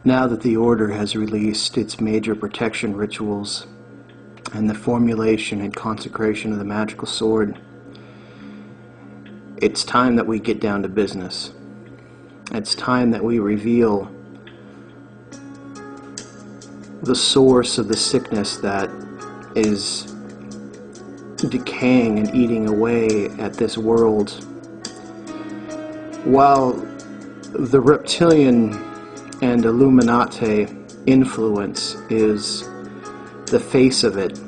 Now that the Order has released its major protection rituals and the formulation and consecration of the magical sword, it's time that we get down to business. It's time that we reveal the source of the sickness that is decaying and eating away at this world. While the reptilian and Illuminati influence is the face of it,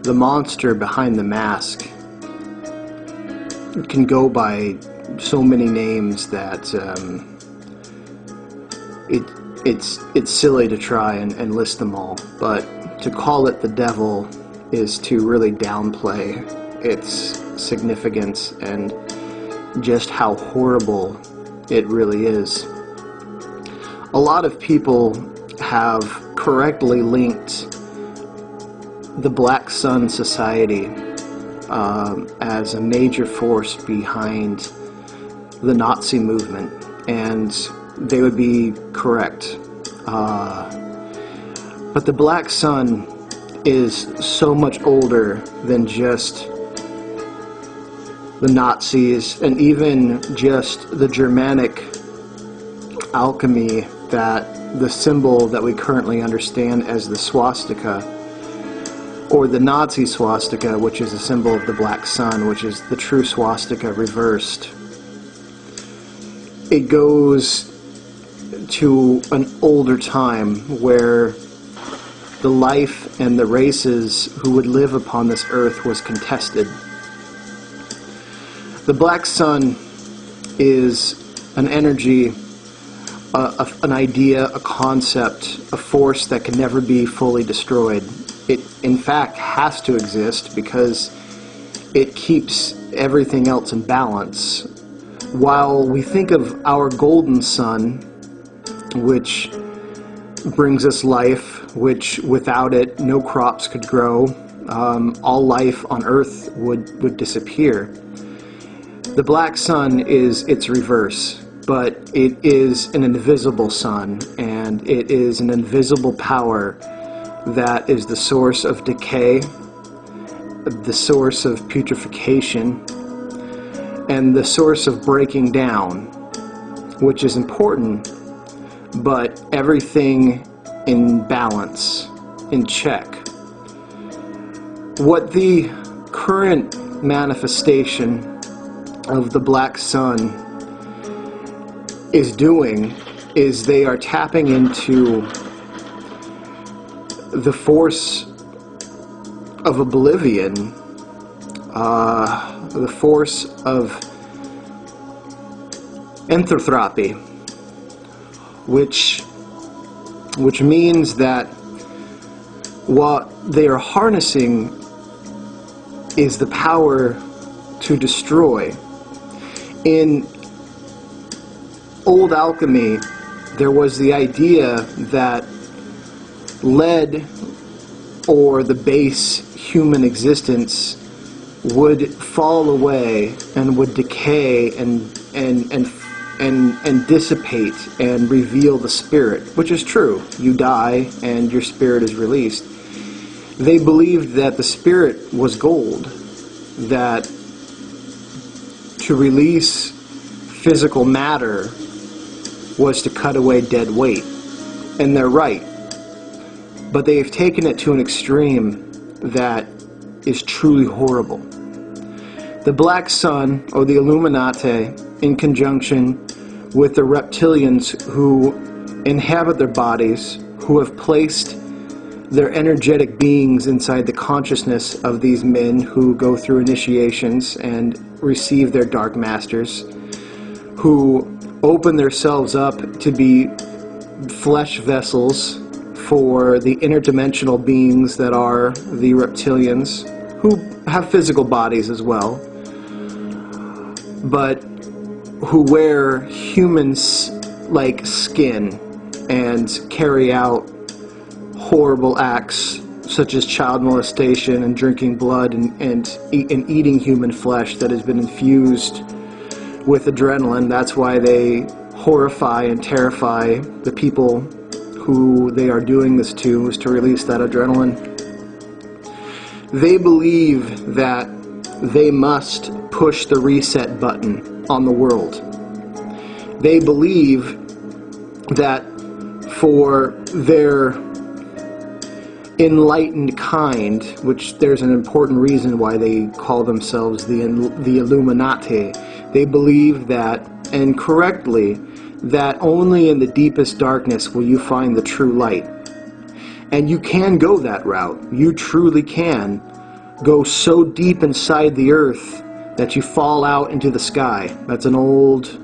the monster behind the mask can go by so many names that it's silly to try and list them all. But to call it the devil is to really downplay its significance and just how horrible it really is. A lot of people have correctly linked the Black Sun Society as a major force behind the Nazi movement, and they would be correct. But the Black Sun is so much older than just the Nazis and even just the Germanic alchemy that the symbol that we currently understand as the swastika, or the Nazi swastika, which is a symbol of the Black Sun, which is the true swastika reversed. It goes to an older time where the life and the races who would live upon this earth was contested. The Black Sun is an energy, an idea, a concept, a force that can never be fully destroyed. It, in fact, has to exist because it keeps everything else in balance. While we think of our golden sun, which brings us life, which without it no crops could grow, all life on earth would disappear. The Black Sun is its reverse, but it is an invisible sun, and it is an invisible power that is the source of decay, the source of putrefaction, and the source of breaking down, which is important, but everything in balance, in check. What the current manifestation of the Black Sun is doing is they are tapping into the force of oblivion, the force of entropy, which means that what they are harnessing is the power to destroy. In old alchemy, there was the idea that lead, or the base human existence, would fall away and would decay and dissipate and reveal the spirit, which is true. You die and your spirit is released. They believed that the spirit was gold, that to release physical matter was to cut away dead weight. And they're right. But they've taken it to an extreme that is truly horrible. The Black Sun, or the Illuminati, in conjunction with the reptilians who inhabit their bodies, who have placed their energetic beings inside the consciousness of these men who go through initiations and receive their dark masters, who open themselves up to be flesh vessels for the interdimensional beings that are the reptilians, who have physical bodies as well, but who wear humans-like skin and carry out horrible acts such as child molestation and drinking blood and eating human flesh that has been infused with adrenaline. That's why they horrify and terrify the people who they are doing this to, is to release that adrenaline. They believe that they must push the reset button on the world. They believe that for their enlightened kind, which there's an important reason why they call themselves the Illuminati, they believe that, and correctly, that only in the deepest darkness will you find the true light. And you can go that route. You truly can go so deep inside the earth that you fall out into the sky. That's an old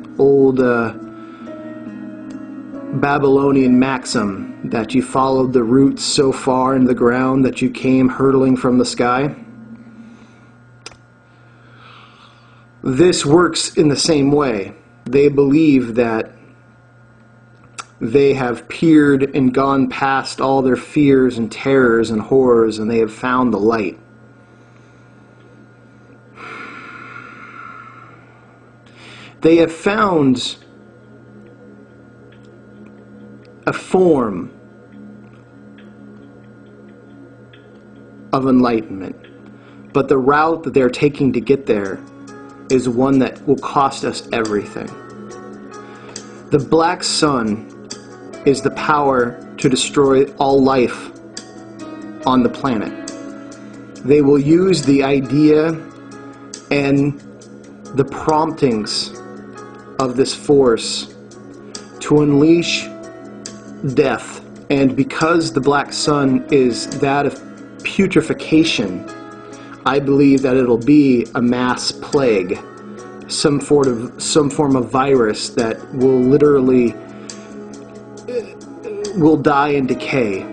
Babylonian maxim, that you followed the roots so far into the ground that you came hurtling from the sky. This works in the same way. They believe that they have peered and gone past all their fears and terrors and horrors, and they have found the light. They have found a form of enlightenment, but the route that they're taking to get there is one that will cost us everything. The black sun is the power to destroy all life on the planet. They will use the idea and the promptings of this force to unleash death. And because the black sun is that of putrefaction, I believe that it'll be a mass plague, some form of virus that will literally will die and decay.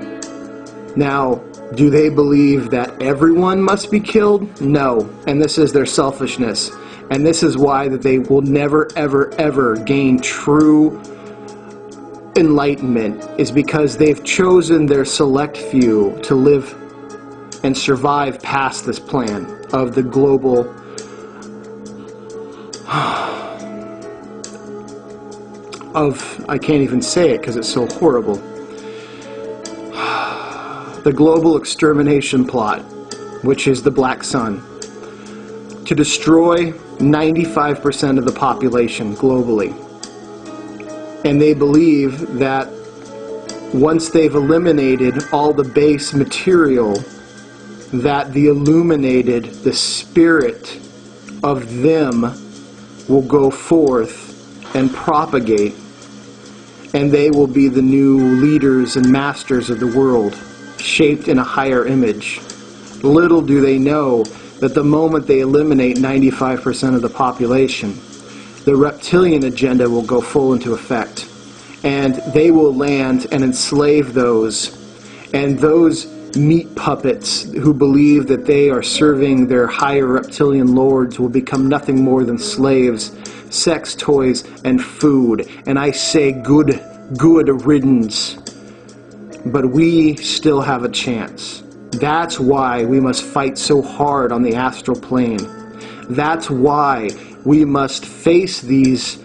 Now, do they believe that everyone must be killed? No. And this is their selfishness. And this is why that they will never, ever, ever gain true enlightenment, is because they've chosen their select few to live and survive past this plan of the global I can't even say it because it's so horrible. The global extermination plot, which is the black sun, to destroy 95% of the population globally. And they believe that once they've eliminated all the base material, that the illuminated, the spirit of them will go forth and propagate, and they will be the new leaders and masters of the world, shaped in a higher image. Little do they know that the moment they eliminate 95% of the population, the reptilian agenda will go full into effect, and they will land and enslave those, and those meat puppets who believe that they are serving their higher reptilian lords will become nothing more than slaves, sex toys, and food. And I say good riddance. But we still have a chance. That's why we must fight so hard on the astral plane. That's why we must face these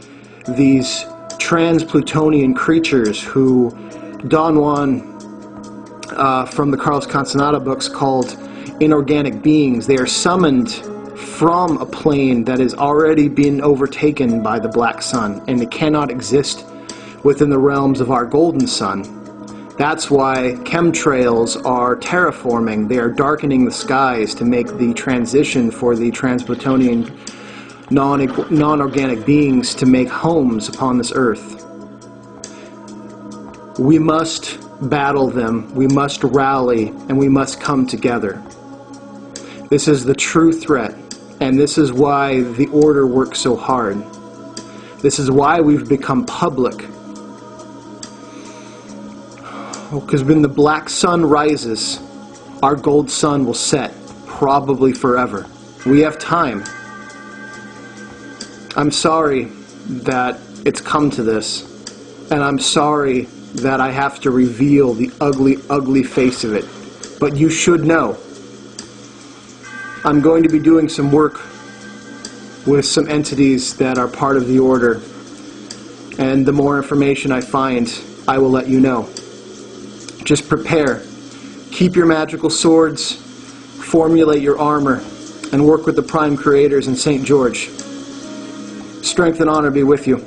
trans-Plutonian creatures who Don Juan from the Carlos Castaneda books called inorganic beings. They are summoned from a plane that has already been overtaken by the black sun, and it cannot exist within the realms of our golden sun. That's why chemtrails are terraforming. They are darkening the skies to make the transition for the trans-Plutonian non-organic beings to make homes upon this earth. We must battle them, we must rally, and we must come together. This is the true threat, and this is why the order works so hard. This is why we've become public. Because when the black sun rises, our gold sun will set, probably forever. We have time. I'm sorry that it's come to this, and I'm sorry that I have to reveal the ugly, ugly face of it. But you should know. I'm going to be doing some work with some entities that are part of the order And the more information I find, I will let you know. Just prepare. Keep your magical swords, formulate your armor, and work with the Prime Creators in St. George. Strength and honor be with you.